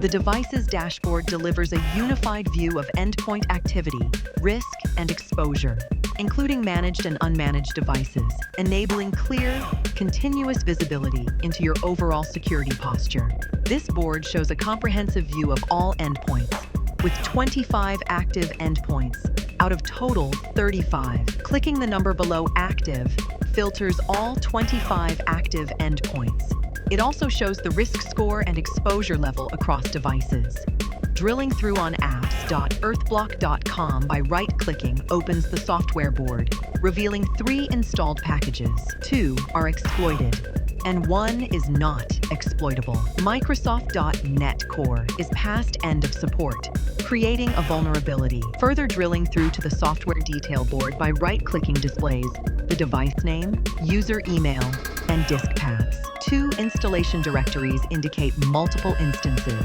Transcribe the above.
The device's dashboard delivers a unified view of endpoint activity, risk, and exposure, including managed and unmanaged devices, enabling clear, continuous visibility into your overall security posture. This board shows a comprehensive view of all endpoints, with 25 active endpoints out of total 35. Clicking the number below active filters all 25 active endpoints. It also shows the risk score and exposure level across devices. Drilling through on apps.earthblock.com by right-clicking opens the software board, revealing 3 installed packages. 2 are exploited, and 1 is not exploitable. Microsoft.NET Core is past end of support, creating a vulnerability. Further drilling through to the software detail board by right-clicking displays the device name, user email, and disk paths. 2 installation directories indicate multiple instances.